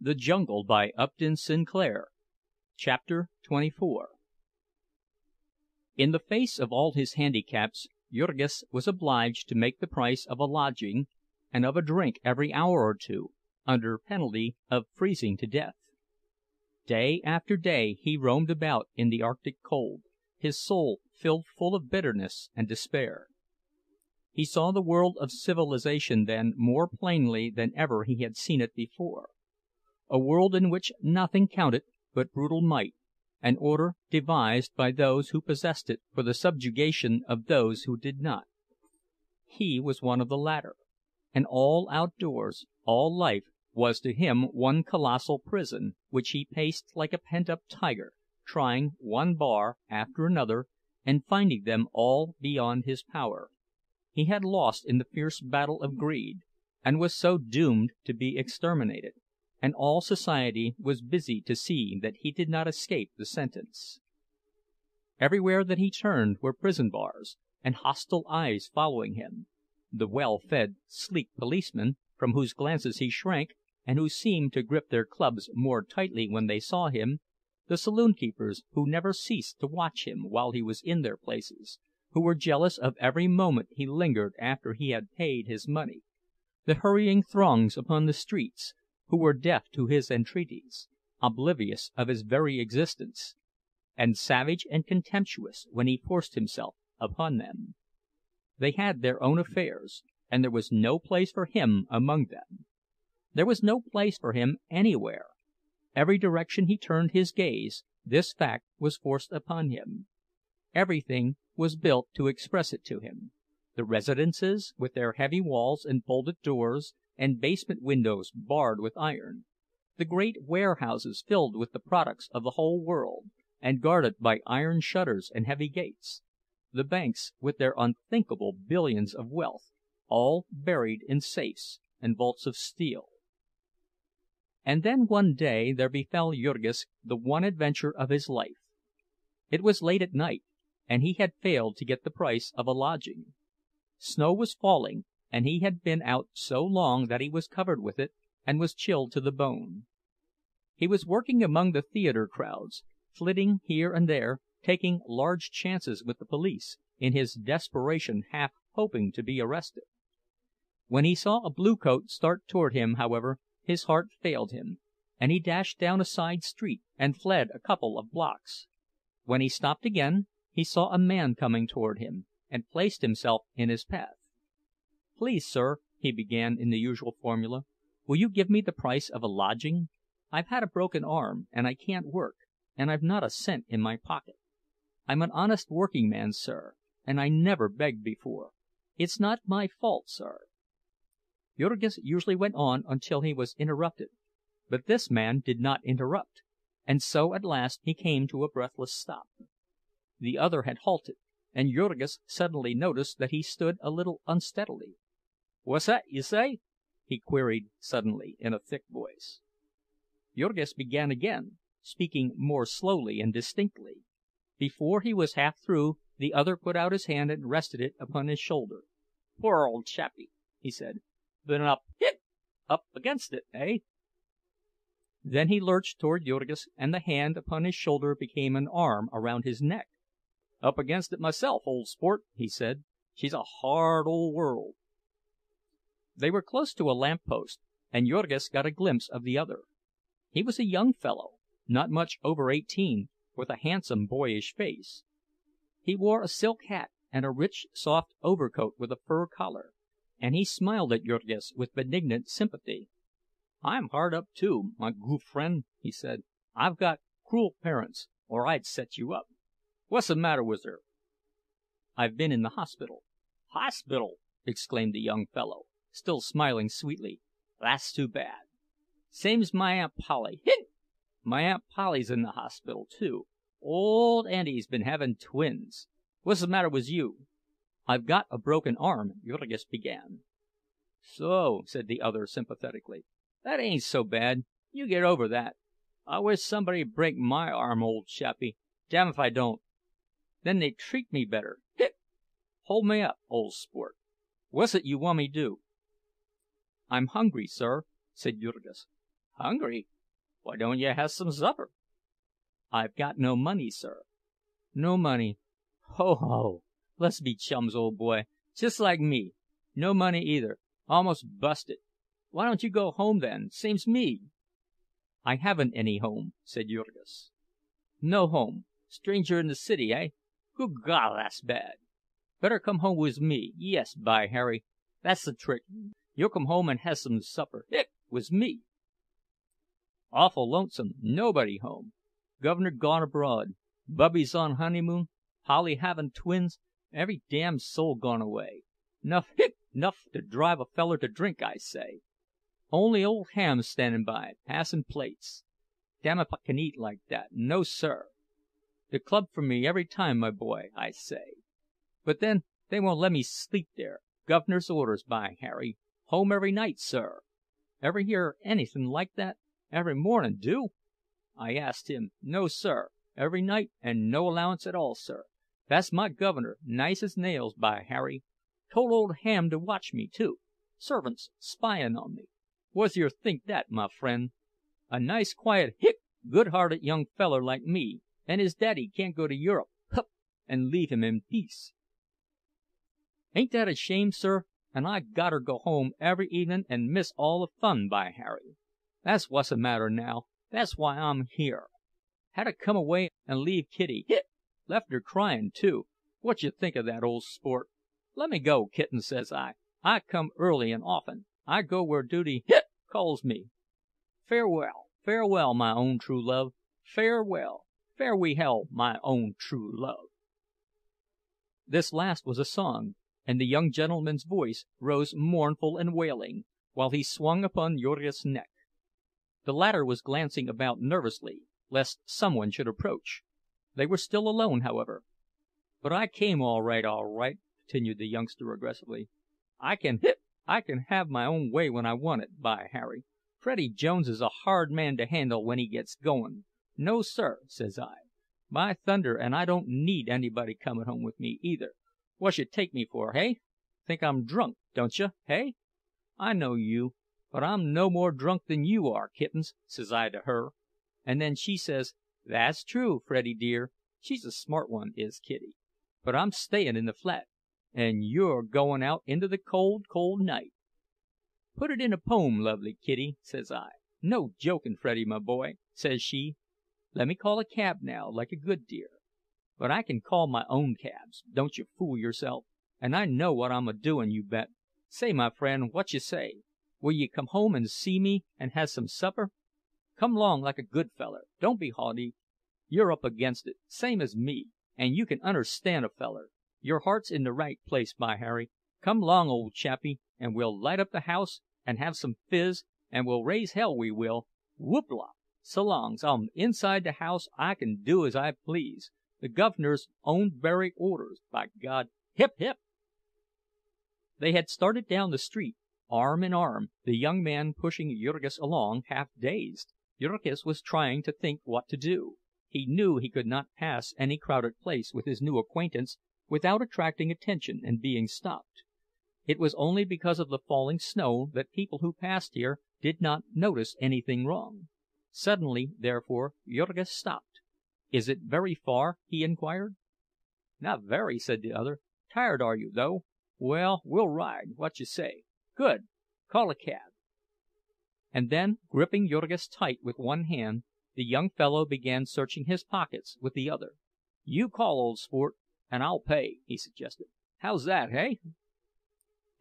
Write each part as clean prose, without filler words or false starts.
THE JUNGLE by Upton Sinclair. Chapter 24. In the face of all his handicaps, Jurgis was obliged to make the price of a lodging and of a drink every hour or two, under penalty of freezing to death. Day after day he roamed about in the Arctic cold, his soul filled full of bitterness and despair. He saw the world of civilization then more plainly than ever he had seen it before. A world in which nothing counted but brutal might, an order devised by those who possessed it for the subjugation of those who did not. He was one of the latter, and all outdoors, all life, was to him one colossal prison, which he paced like a pent-up tiger, trying one bar after another, and finding them all beyond his power. He had lost in the fierce battle of greed, and was so doomed to be exterminated, and all society was busy to see that he did not escape the sentence. Everywhere that he turned were prison bars, and hostile eyes following him: the well-fed, sleek policemen, from whose glances he shrank, and who seemed to grip their clubs more tightly when they saw him; the saloon-keepers, who never ceased to watch him while he was in their places, who were jealous of every moment he lingered after he had paid his money; the hurrying throngs upon the streets, who were deaf to his entreaties, oblivious of his very existence, and savage and contemptuous when he forced himself upon them. They had their own affairs, and there was no place for him among them. There was no place for him anywhere. Every direction he turned his gaze, this fact was forced upon him. Everything was built to express it to him: the residences, with their heavy walls and bolted doors, and basement windows barred with iron; the great warehouses filled with the products of the whole world, and guarded by iron shutters and heavy gates; the banks, with their unthinkable billions of wealth, all buried in safes and vaults of steel. And then one day there befell Jurgis the one adventure of his life. It was late at night, and he had failed to get the price of a lodging. Snow was falling, and he had been out so long that he was covered with it, and was chilled to the bone. He was working among the theater crowds, flitting here and there, taking large chances with the police, in his desperation half hoping to be arrested. When he saw a bluecoat start toward him, however, his heart failed him, and he dashed down a side street and fled a couple of blocks. When he stopped again, he saw a man coming toward him, and placed himself in his path. "Please, sir," he began in the usual formula, "will you give me the price of a lodging? I've had a broken arm, and I can't work, and I've not a cent in my pocket. I'm an honest working man, sir, and I never begged before. It's not my fault, sir." Jurgis usually went on until he was interrupted, but this man did not interrupt, and so at last he came to a breathless stop. The other had halted, and Jurgis suddenly noticed that he stood a little unsteadily. "What's that you say?" he queried suddenly, in a thick voice. Jurgis began again, speaking more slowly and distinctly. Before he was half through, the other put out his hand and rested it upon his shoulder. "Poor old chappie," he said. "Been up against it, eh?" Then he lurched toward Jurgis, and the hand upon his shoulder became an arm around his neck. "Up against it myself, old sport," he said. "She's a hard old world." They were close to a lamp-post, and Jurgis got a glimpse of the other. He was a young fellow, not much over 18, with a handsome boyish face. He wore a silk hat and a rich, soft overcoat with a fur collar, and he smiled at Jurgis with benignant sympathy. "I'm hard up too, my goo' friend," he said. "I've got cruel parents, or I'd set you up. What's the matter with her?" "I've been in the hospital." "Hospital!" exclaimed the young fellow, still smiling sweetly. "That's too bad. Same's my Aunt Polly. My Aunt Polly's in the hospital, too. Old Auntie's been having twins. What's the matter with you?" "I've got a broken arm," Jurgis began. "So," said the other sympathetically. "That ain't so bad. You get over that. I wish somebody'd break my arm, old chappie. Damn if I don't. Then they'd treat me better. Hold me up, old sport. What's it you want me do?" "I'm hungry, sir," said Jurgis. Hungry? Why don't you have some supper?" "I've got no money, sir." "No money? Ho, ho! Let's be chums, old boy, just like me. No money either. Almost busted. Why don't you go home then, same's me?" "I haven't any home," said Jurgis. "No home? Stranger in the city, eh? Good God, that's bad. Better come home wiz me. Yes, by Harry, that's the trick. You'll come home and have some supper—wiz me." "Awful lonesome. Nobody home. Governor gone abroad. Bubby's on honeymoon. Polly havin' twins. Every damn soul gone away. Nuff to drive a feller to drink, I say. Only old Ham standing by, passin' plates. Damn if I can eat like that. No, sir. The club for me every time, my boy, I say. But then they won't let me sleep there. Guv'nor's orders, by Harry. Home every night, sir. Ever hear anything like that? Every mornin', do? I asked him. No, sir. Every night, and no allowance at all, sir. That's my governor, nice as nails, by Harry. Told old Ham to watch me, too. Servants spyin' on me. What's yer think that, my friend? A nice, quiet, good-hearted young feller like me, and his daddy can't go to Europe, and leave him in peace. Ain't that a shame, sir? And I gotter go home every evenin' and miss all the fun, by Harry. That's what's the matter now. That's why I'm here. Had to come away and leave Kitty. Left her cryin', too. What you think of that, old sport? Let me go, kitten, says I. I come early and often. I go where duty calls me. Farewell, farewell, my own true love. Farewell, fare we hell, my own true love. This last was a song, and the young gentleman's voice rose mournful and wailing, while he swung upon Jurgis's neck. The latter was glancing about nervously, lest someone should approach. They were still alone, however. "But I came all right," continued the youngster aggressively. I can have my own way when I want it, by Harry. Freddie Jones is a hard man to handle when he gets going. No, sir, says I. By thunder, and I don't need anybody comin' home with me, either. What'sh take me for, hey? Think I'm drunk, don't you, hey? I know you, but I'm no more drunk than you are, kittens, says I to her. And then she says, "That's true, Freddie dear." She's a smart one, is Kitty. "But I'm stayin' in the flat, and you're goin' out into the cold, cold night." "Put it in a poem, lovely Kitty," says I. "No jokin', Freddie, my boy," says she. "Let me call a cab now, like a good dear. But I can call my own cabs, don't you fool yourself, and I know what I'm a-doin', you bet. Say, my friend, what you say? Will ye come home and see me, and have some supper? Come 'long like a good feller. Don't be haughty. You're up against it, same as me, and you can understand a feller. Your heart's in the right place, by Harry. Come 'long, old chappie, and we'll light up the house, and have some fizz, and we'll raise hell, we will. Whoop-la! So long's I'm inside the house I can do as I please. The guv'nor's own very orders, by God! Hip, hip!" They had started down the street, arm in arm, the young man pushing Jurgis along, half dazed. Jurgis was trying to think what to do. He knew he could not pass any crowded place with his new acquaintance without attracting attention and being stopped. It was only because of the falling snow that people who passed here did not notice anything wrong. Suddenly, therefore, Jurgis stopped. "Is it very far?" he inquired. "Not very," said the other. "Tired are you, though? Well, we'll ride. What you say? Good. Call a cab." And then, gripping Jurgis tight with one hand, the young fellow began searching his pockets with the other. "You call, old sport, and I'll pay," he suggested. "How's that, hey?"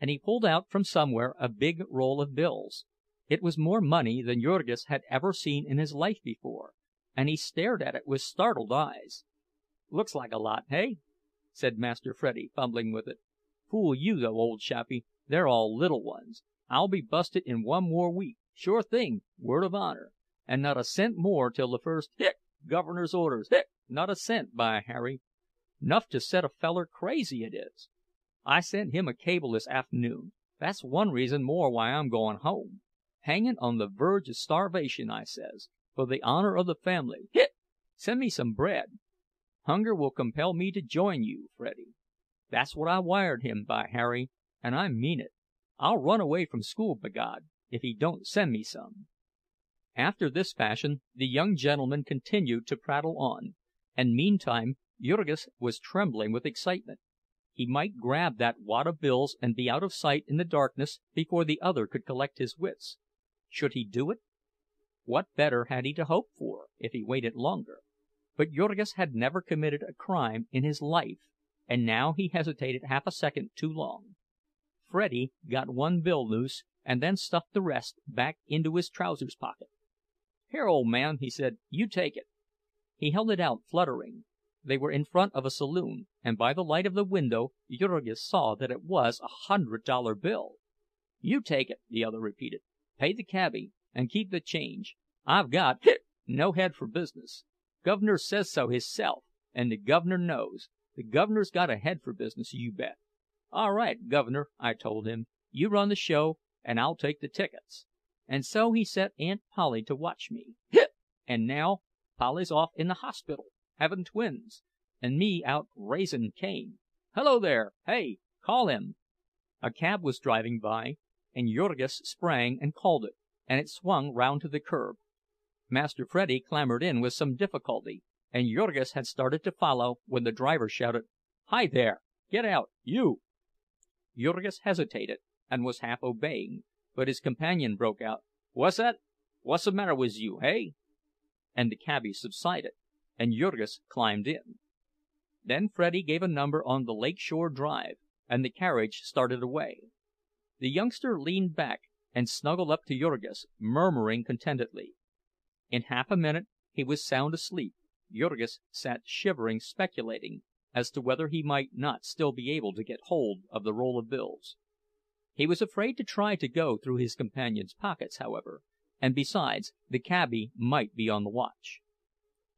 And he pulled out from somewhere a big roll of bills. It was more money than Jurgis had ever seen in his life before, and he stared at it with startled eyes. "Looks like a lot, hey?" said Master Freddie, fumbling with it. "Fool you, though, old chappie, they're all little ones. I'll be busted in one more week, sure thing, word of honor. And not a cent more till the first governor's orders. Not a cent, by Harry. 'Nuff to set a feller crazy, it is. I sent him a cable this afternoon. That's one reason more why I'm going home. Hangin' on the verge of starvation, I says, for the honor of the family. Send me some bread. Hunger will compel me to join you, Freddie.' That's what I wired him, by Harry, and I mean it. I'll run away from school, b'God, if he don't send me some." After this fashion the young gentleman continued to prattle on, and meantime Jurgis was trembling with excitement. He might grab that wad of bills and be out of sight in the darkness before the other could collect his wits. Should he do it? What better had he to hope for, if he waited longer? But Jurgis had never committed a crime in his life, and now he hesitated half a second too long. Freddie got one bill loose, and then stuffed the rest back into his trousers pocket. "Here, old man," he said, "you take it." He held it out, fluttering. They were in front of a saloon, and by the light of the window Jurgis saw that it was $100 bill. "You take it," the other repeated. "Pay the cabbie, and keep the change. I've got no head for business. Guv'ner says so hisself, and the guv'ner knows. The guv'ner's got a head for business, you bet. 'All right, Guv'ner,' I told him, 'you run the show, and I'll take the tickets.' And so he set Aunt Polly to watch me. And now Polly's off in the hospital, having twins, and me out raisin' Cain. Hello there! Hey, call him!" A cab was driving by, and Jurgis sprang and called it, and it swung round to the curb. Master Freddie clambered in with some difficulty, and Jurgis had started to follow when the driver shouted, "Hi there! Get out, you!" Jurgis hesitated, and was half obeying, but his companion broke out, "What's that? What's the matter with you, hey?" And the cabbie subsided, and Jurgis climbed in. Then Freddie gave a number on the Lake Shore Drive, and the carriage started away. The youngster leaned back and snuggled up to Jurgis, murmuring contentedly. In half a minute he was sound asleep. Jurgis sat shivering, speculating as to whether he might not still be able to get hold of the roll of bills. He was afraid to try to go through his companion's pockets, however, and besides, the cabbie might be on the watch.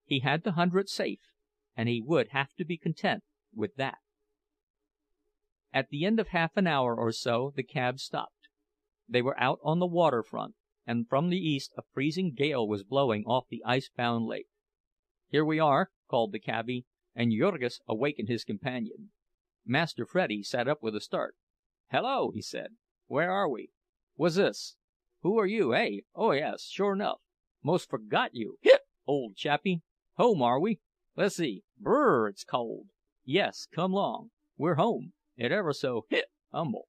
He had the 100 safe, and he would have to be content with that. At the end of half an hour or so the cab stopped. They were out on the waterfront, and from the east a freezing gale was blowing off the ice-bound lake. "Here we are," called the cabbie, and Jurgis awakened his companion. Master Freddie sat up with a start. "Hello," he said. "Where are we? What's this? Who are you, eh? Oh, yes, sure enough. Most forgot you, old chappie. Home, are we? Let's see. Brrr, it's cold. Yes, come 'long. We're home. It ever so humble."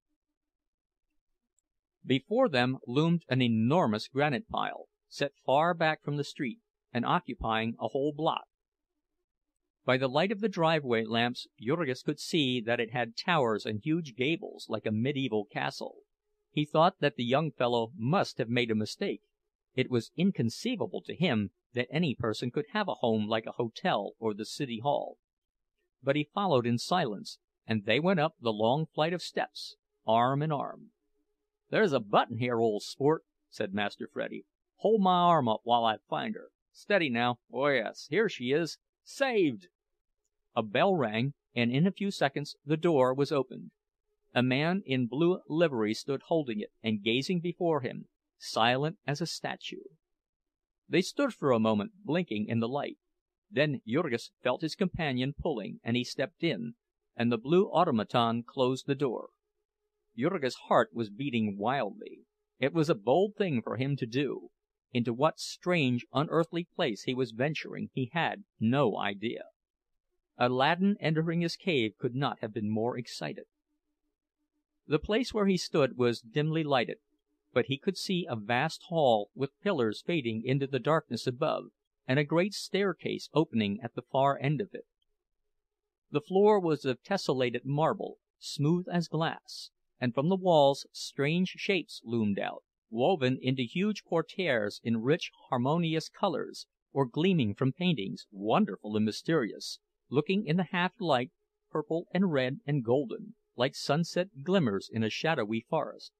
Before them loomed an enormous granite pile, set far back from the street, and occupying a whole block. By the light of the driveway lamps Jurgis could see that it had towers and huge gables like a medieval castle. He thought that the young fellow must have made a mistake. It was inconceivable to him that any person could have a home like a hotel or the city hall. But he followed in silence, and they went up the long flight of steps, arm in arm. "There's a button here, old sport," said Master Freddie. "Hold my arm up while I find her. Steady now. Oh yes, here she is. Saved!" A bell rang, and in a few seconds the door was opened. A man in blue livery stood holding it and gazing before him, silent as a statue. They stood for a moment, blinking in the light. Then Jurgis felt his companion pulling, and he stepped in, and the blue automaton closed the door. Jurgis' heart was beating wildly. It was a bold thing for him to do. Into what strange, unearthly place he was venturing he had no idea. Aladdin entering his cave could not have been more excited. The place where he stood was dimly lighted, but he could see a vast hall with pillars fading into the darkness above, and a great staircase opening at the far end of it. The floor was of tessellated marble, smooth as glass, and from the walls strange shapes loomed out, woven into huge portieres in rich, harmonious colors, or gleaming from paintings, wonderful and mysterious, looking in the half-light purple and red and golden, like sunset glimmers in a shadowy forest.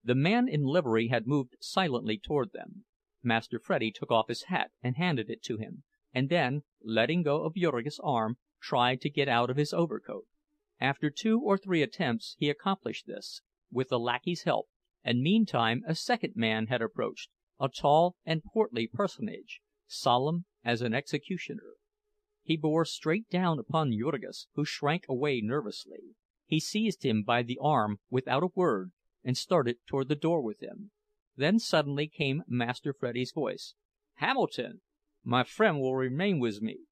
The man in livery had moved silently toward them. Master Freddie took off his hat and handed it to him, and then, letting go of Jurgis' arm, tried to get out of his overcoat. After 2 or 3 attempts he accomplished this, with the lackey's help, and meantime a second man had approached, a tall and portly personage, solemn as an executioner. He bore straight down upon Jurgis, who shrank away nervously. He seized him by the arm without a word, and started toward the door with him. Then suddenly came Master Freddie's voice: "Hamilton, my friend will remain with me."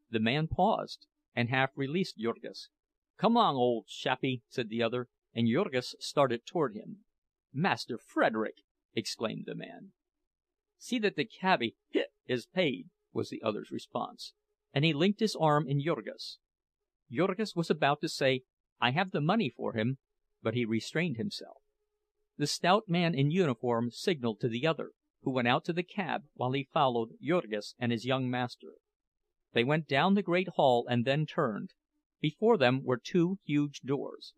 The man paused, and half released Jurgis. "Come 'long, ole chappie," said the other, and Jurgis started toward him. "Master Frederick!" exclaimed the man. "See that the cabby is paid," was the other's response, and he linked his arm in Jurgis. Jurgis was about to say, "I have the money for him," but he restrained himself. The stout man in uniform signaled to the other, who went out to the cab, while he followed Jurgis and his young master. They went down the great hall and then turned. Before them were two huge doors.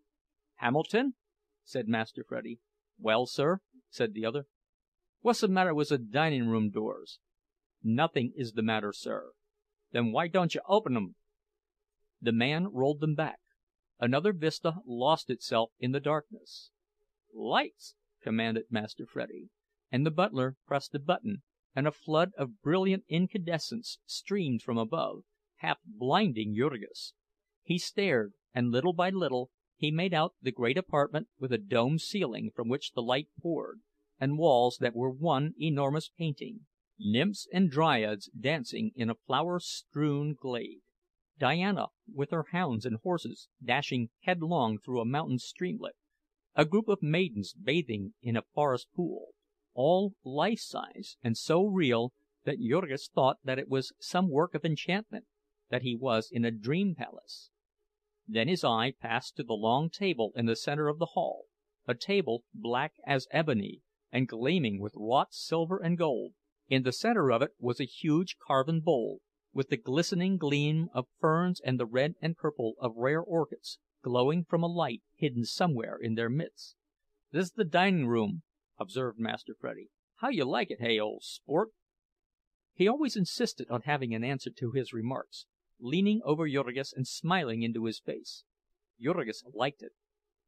"Hamilton?" said Master Freddie. "Well, sir?" said the other. "What's the matter with the dining-room doors?" "Nothing is the matter, sir." "Then why don't you open 'em?" The man rolled them back. Another vista lost itself in the darkness. "Lights!" commanded Master Freddie, and the butler pressed a button, and a flood of brilliant incandescence streamed from above, half blinding Jurgis. He stared, and little by little he made out the great apartment with a domed ceiling from which the light poured, and walls that were one enormous painting, nymphs and dryads dancing in a flower-strewn glade, Diana with her hounds and horses dashing headlong through a mountain streamlet, a group of maidens bathing in a forest pool, all life-size, and so real that Jurgis thought that it was some work of enchantment, that he was in a dream palace. Then his eye passed to the long table in the center of the hall, a table black as ebony, and gleaming with wrought silver and gold. In the center of it was a huge carven bowl, with the glistening gleam of ferns and the red and purple of rare orchids, glowing from a light hidden somewhere in their midst. "This's the dining room," observed Master Freddie. "How you like it, hey, ole sport?" He always insisted on having an answer to his remarks, leaning over Jurgis and smiling into his face. Jurgis liked it.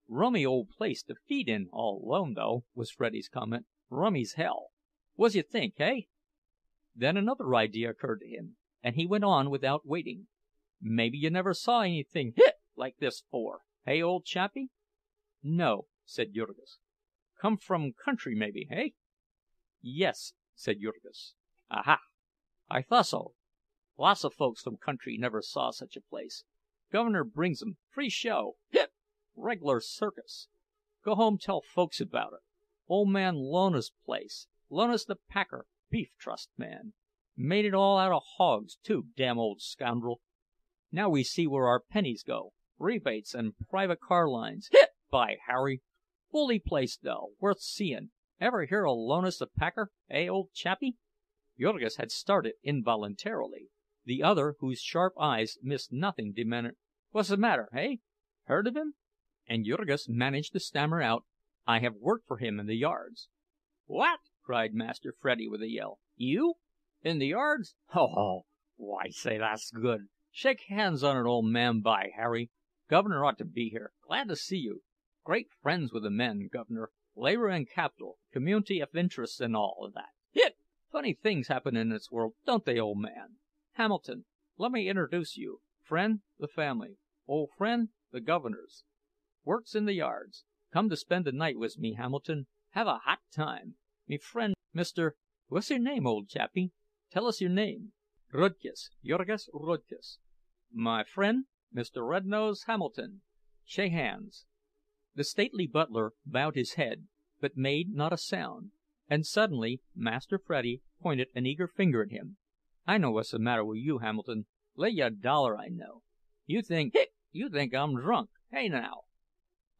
"Rummy old place to feed in all alone, though," was Freddie's comment. "Rummy's hell. Wha's you think, hey?" Then another idea occurred to him, and he went on without waiting. "Maybe you never saw anything like this 'fore, hey, old chappie?" "No," said Jurgis. "Come from country, maybe, hey?" "Yes," said Jurgis. "Aha! I thought so. Lots of folks from country never saw such a place. Governor brings 'em, free show, reg'lar circus. Go home tell folks about it. Old man Lona's place, Lona's the packer, beef trust man. Made it all out of hogs, too, damn old scoundrel. Now we see where our pennies go, rebates and private car lines. By Harry! Bully place, though, worth seein'. Ever hear of Lonas the packer, old chappie?" Jurgis had started involuntarily. The other, whose sharp eyes missed nothing, demanded, "What's the matter, hey? Heard of him?" And Jurgis managed to stammer out, "I have worked for him in the yards." "What!" cried Master Freddie with a yell. "You? In the yards? Ho, ho! Why, say, that's good. Shake hands on it, old man, by Harry! Governor ought to be here. Glad to see you. Great friends with the men, Governor. Labor and capital, community of interests, and all of that. Funny things happen in this world, don't they, old man? Hamilton, let me introduce you. Friend, the family. Old friend, the Governor's. Works in the yards. Come to spend the night with me, Hamilton. Have a hot time. Me friend, Mr. What's your name, old chappie? Tell us your name." "Rudkus, Jurgis Rudkus. My friend, Mr. Rednose Hamilton. Shake hands." The stately butler bowed his head, but made not a sound, and suddenly Master Freddie pointed an eager finger at him. "I know what's the matter with you, Hamilton. Lay you $1 I know. You think I'm drunk, hey now?"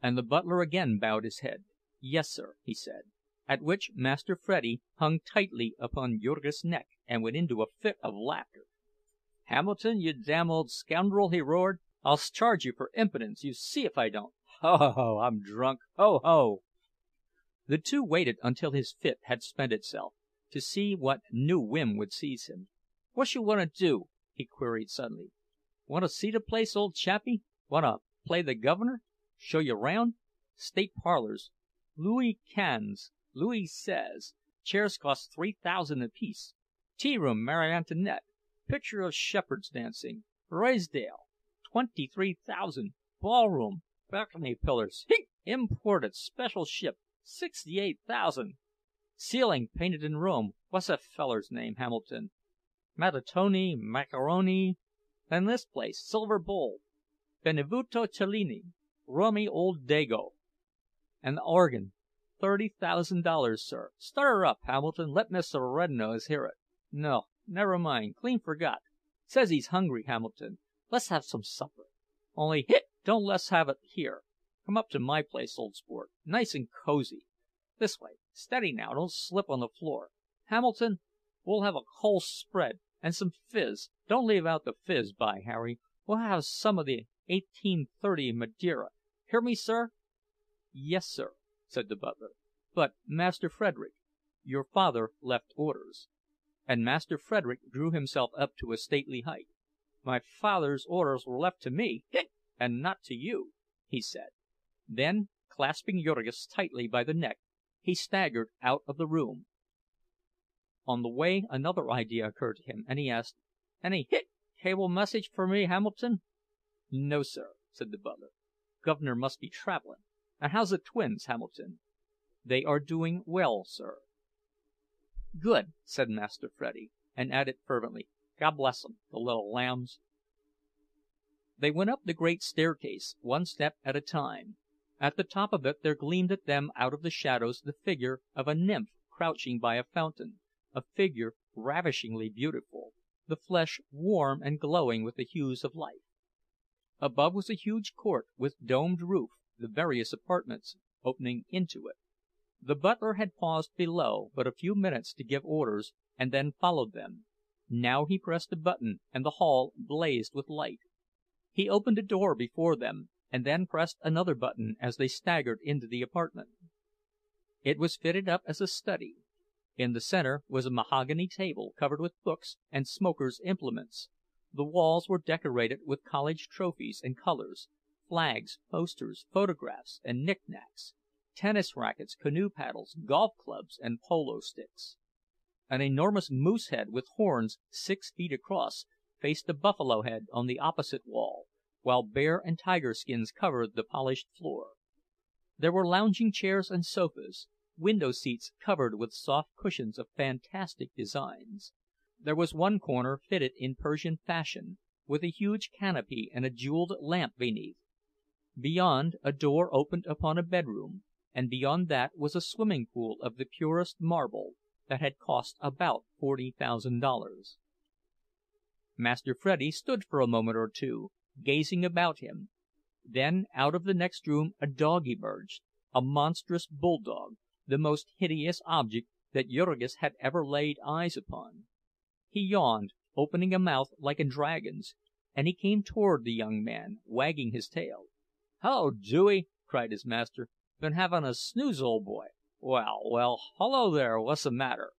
And the butler again bowed his head. "Yes, sir," he said. At which Master Freddie hung tightly upon Jurgis' neck and went into a fit of laughter. "Hamilton, you damn old scoundrel," he roared, "I'll charge you for impudence, you see if I don't! Ho, ho, ho! I'm drunk! Ho, ho!" The two waited until his fit had spent itself, to see what new whim would seize him. "What you want to do?" he queried suddenly. "Want to see the place, old chappie? Want to play the governor? Show you round? State parlors. Louis Quinze, Louis Seize. Chairs cost 3,000 apiece. Tea room Marie Antoinette. Picture of shepherds dancing. Ruysdael. 23,000. Ballroom. Balcony pillars. Imported. Special ship. 68,000. Ceiling painted in Rome. What's that feller's name, Hamilton? Mattotoni, Macaroni. Then this place, Silver Bull, Benvenuto Cellini, rummy old Dago. And the organ, $30,000, sir. Start her up, Hamilton. Let Mr. Rednose hear it. No, never mind. Clean forgot. Says he's hungry, Hamilton. Let's have some supper. Only, don't let's have it here. Come up to my place, old sport. Nice and cozy. This way. Steady now, don't slip on the floor. Hamilton, we'll have a whole spread, and some fizz. Don't leave out the fizz, by Harry. We'll have some of the 1830 Madeira. Hear me, sir? Yes, sir, said the butler. But, Master Frederick, your father left orders. And Master Frederick drew himself up to a stately height. My father's orders were left to me, and not to you, he said. Then, clasping Jurgis tightly by the neck, he staggered out of the room. On the way another idea occurred to him, and he asked, "Any cable message for me, Hamilton?" "No, sir," said the butler. "Guv'nor must be traveling. And how's the twins, Hamilton?" "They are doing well, sir." "Good," said Master Freddie, and added fervently, "God bless 'em, the little lambs." They went up the great staircase, one step at a time. At the top of it there gleamed at them out of the shadows the figure of a nymph crouching by a fountain, a figure ravishingly beautiful, the flesh warm and glowing with the hues of life. Above was a huge court, with domed roof, the various apartments opening into it. The butler had paused below but a few minutes to give orders, and then followed them. Now he pressed a button, and the hall blazed with light. He opened a door before them, and then pressed another button as they staggered into the apartment. It was fitted up as a study. In the center was a mahogany table covered with books and smokers' implements. The walls were decorated with college trophies and colors, flags, posters, photographs, and knickknacks, tennis rackets, canoe paddles, golf clubs, and polo sticks. An enormous moose head with horns 6 feet across faced a buffalo head on the opposite wall, while bear and tiger skins covered the polished floor. There were lounging chairs and sofas, window seats covered with soft cushions of fantastic designs. There was one corner fitted in Persian fashion, with a huge canopy and a jeweled lamp beneath. Beyond, a door opened upon a bedroom, and beyond that was a swimming pool of the purest marble, that had cost about $40,000. Master Freddie stood for a moment or two, gazing about him. Then out of the next room a dog emerged, a monstrous bulldog, the most hideous object that Jurgis had ever laid eyes upon. He yawned, opening a mouth like a dragon's, and he came toward the young man, wagging his tail. "Hello, Dewey!" cried his master. "Been having a snooze, old boy? Well, well, hello there, what's the matter?"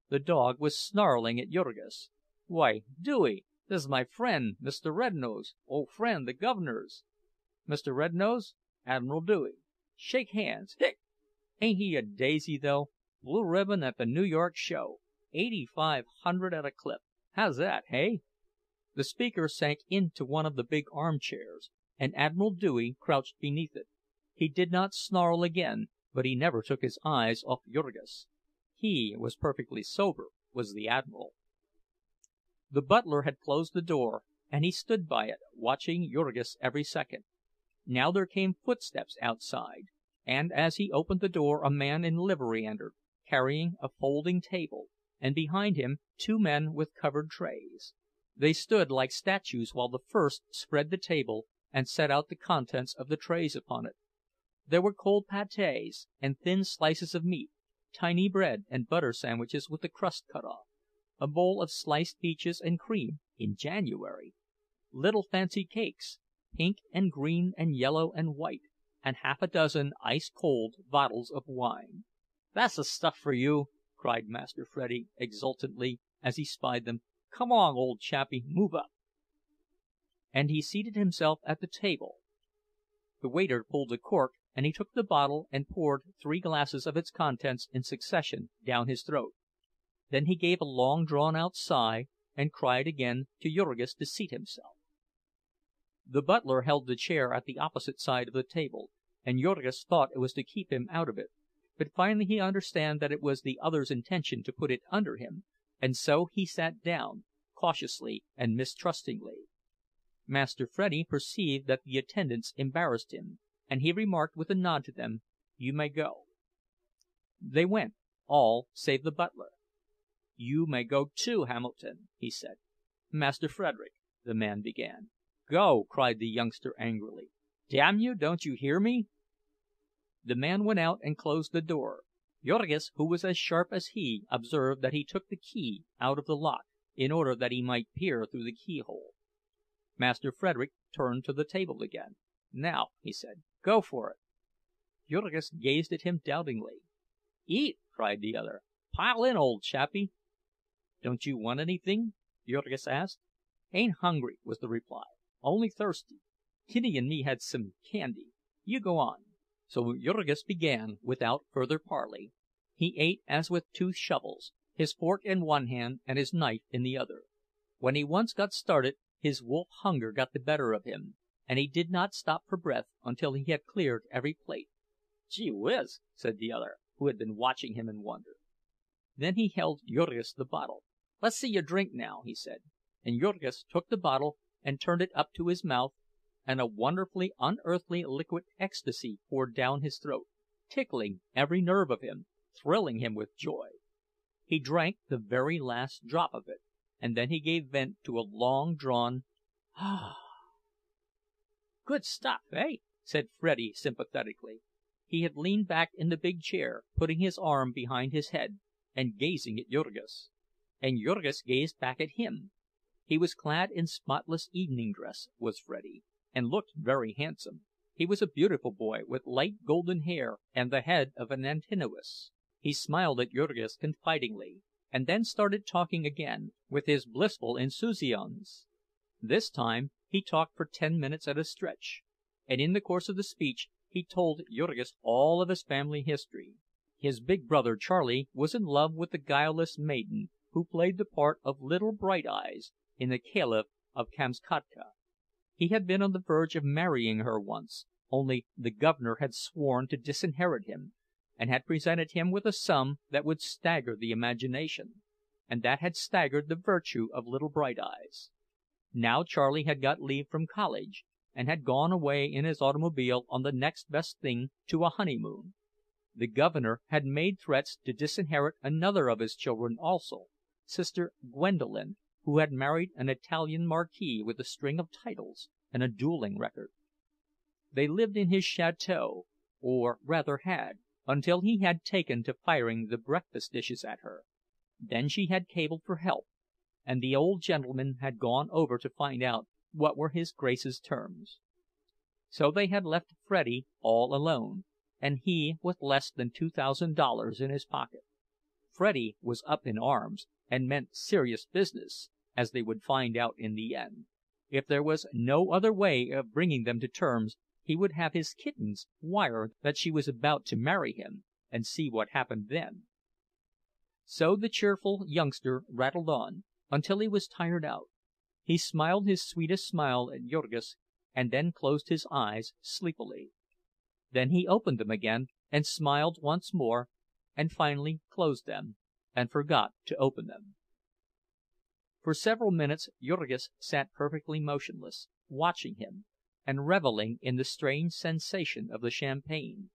The dog was snarling at Jurgis. "Why, Dewey, this is my friend, Mr. Rednose, old friend the Guv'nor's. Mr. Rednose, Admiral Dewey. Shake hands. Ain't he a daisy, though? Blue ribbon at the New York show. 8,500 at a clip. How's that, hey?" The speaker sank into one of the big armchairs, and Admiral Dewey crouched beneath it. He did not snarl again, but he never took his eyes off Jurgis. He was perfectly sober, was the Admiral. The butler had closed the door, and he stood by it, watching Jurgis every second. Now there came footsteps outside, and as he opened the door a man in livery entered, carrying a folding table, and behind him 2 men with covered trays. They stood like statues while the first spread the table and set out the contents of the trays upon it. There were cold pâtés and thin slices of meat, tiny bread and butter sandwiches with the crust cut off, a bowl of sliced peaches and cream in January, little fancy cakes, pink and green and yellow and white, and half a dozen ice-cold bottles of wine. "That's the stuff for you!" cried Master Freddie exultantly, as he spied them. "Come on, old chappie, move up!" And he seated himself at the table. The waiter pulled a cork, and he took the bottle and poured 3 glasses of its contents in succession down his throat. Then he gave a long drawn-out sigh, and cried again to Jurgis to seat himself. The butler held the chair at the opposite side of the table, and Jurgis thought it was to keep him out of it. but finally he understood that it was the other's intention to put it under him, and so he sat down, cautiously and mistrustingly. Master Freddie perceived that the attendants embarrassed him, and he remarked with a nod to them, "You may go." They went, all save the butler. "You may go too, Hamilton," he said. "Master Frederick," the man began. "Go!" cried the youngster angrily. "Damn you, don't you hear me?" The man went out and closed the door. Jurgis, who was as sharp as he, observed that he took the key out of the lock, in order that he might peer through the keyhole. Master Frederick turned to the table again. "Now," he said, "go for it." Jurgis gazed at him doubtingly. "Eat!" cried the other. "Pile in, old chappie." "Don't you want anything?" Jurgis asked. "Ain't hungry," was the reply. "Only thirsty. Kitty and me had some candy. You go on." So Jurgis began without further parley. He ate as with two shovels, his fork in one hand and his knife in the other. When he once got started, his wolf hunger got the better of him, and he did not stop for breath until he had cleared every plate. "Gee whiz!" said the other, who had been watching him in wonder. Then he held Jurgis the bottle. "Let's see you drink now," he said. And Jurgis took the bottle and turned it up to his mouth, and a wonderfully unearthly liquid ecstasy poured down his throat, tickling every nerve of him, thrilling him with joy. He drank the very last drop of it, and then he gave vent to a long-drawn "Ah!" "Good stuff, eh?" said Freddie sympathetically. He had leaned back in the big chair, putting his arm behind his head, and gazing at Jurgis. And Jurgis gazed back at him. He was clad in spotless evening dress, was Freddie, and looked very handsome. He was a beautiful boy, with light golden hair and the head of an Antinous. He smiled at Jurgis confidingly, and then started talking again, with his blissful insouciance. This time he talked for 10 minutes at a stretch, and in the course of the speech he told Jurgis all of his family history. His big brother Charlie was in love with the guileless maiden who played the part of Little Bright Eyes in the Caliph of Kamskatka. He had been on the verge of marrying her once, only the governor had sworn to disinherit him, and had presented him with a sum that would stagger the imagination, and that had staggered the virtue of Little Bright Eyes. Now Charlie had got leave from college, and had gone away in his automobile on the next best thing to a honeymoon. The governor had made threats to disinherit another of his children also, Sister Gwendolen, who had married an Italian marquis with a string of titles and a dueling record. They lived in his chateau, or rather had, until he had taken to firing the breakfast dishes at her. Then she had cabled for help, and the old gentleman had gone over to find out what were his Grace's terms. So they had left Freddie all alone, and he with less than $2,000 in his pocket. Freddie was up in arms, and meant serious business, as they would find out in the end. If there was no other way of bringing them to terms, he would have his kittens wire that she was about to marry him, and see what happened then. So the cheerful youngster rattled on, until he was tired out. He smiled his sweetest smile at Jurgis, and then closed his eyes sleepily. Then he opened them again, and smiled once more, and finally closed them, and forgot to open them. For several minutes Jurgis sat perfectly motionless, watching him, and reveling in the strange sensation of the champagne.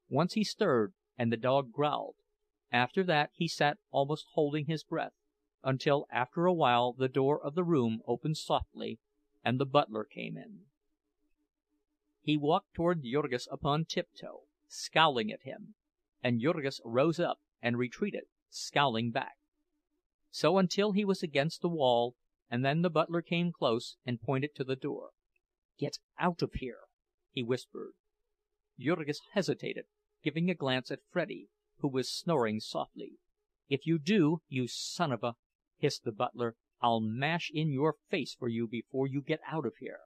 Once he stirred, and the dog growled. After that he sat almost holding his breath, until after a while the door of the room opened softly, and the butler came in. He walked toward Jurgis upon tiptoe, scowling at him, and Jurgis rose up and retreated, scowling back. So until he was against the wall, and then the butler came close and pointed to the door. "Get out of here," he whispered. Jurgis hesitated, giving a glance at Freddie, who was snoring softly. "If you do, you son of a—" hissed the butler, "I'll mash in your face for you before you get out of here."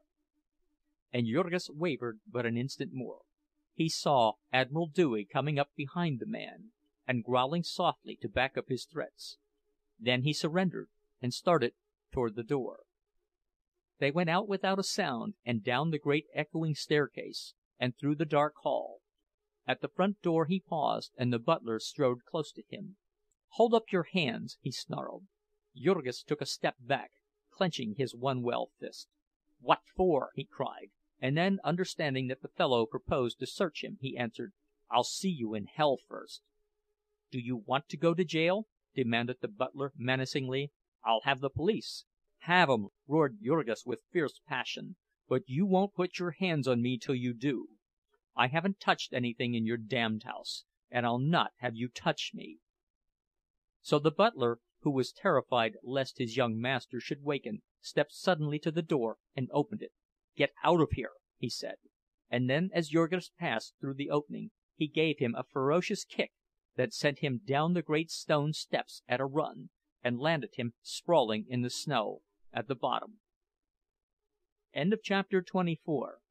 And Jurgis wavered but an instant more. He saw Admiral Dewey coming up behind the man, and growling softly to back up his threats. Then he surrendered, and started toward the door. They went out without a sound, and down the great echoing staircase, and through the dark hall. At the front door he paused, and the butler strode close to him. "Hold up your hands!" he snarled. Jurgis took a step back, clenching his one well fist. "What for?" he cried; and then, understanding that the fellow proposed to search him, he answered, "I'll see you in hell first." "Do you want to go to jail?" demanded the butler menacingly. "I'll have the police." "Have 'em!" roared Jurgis with fierce passion. "But you won't put your hands on me till you do. I haven't touched anything in your damned house, and I'll not have you touch me." So the butler, who was terrified lest his young master should waken, stepped suddenly to the door and opened it. "Get out of here!" he said; and then, as Jurgis passed through the opening, he gave him a ferocious kick that sent him down the great stone steps at a run, and landed him sprawling in the snow at the bottom. Chapter 24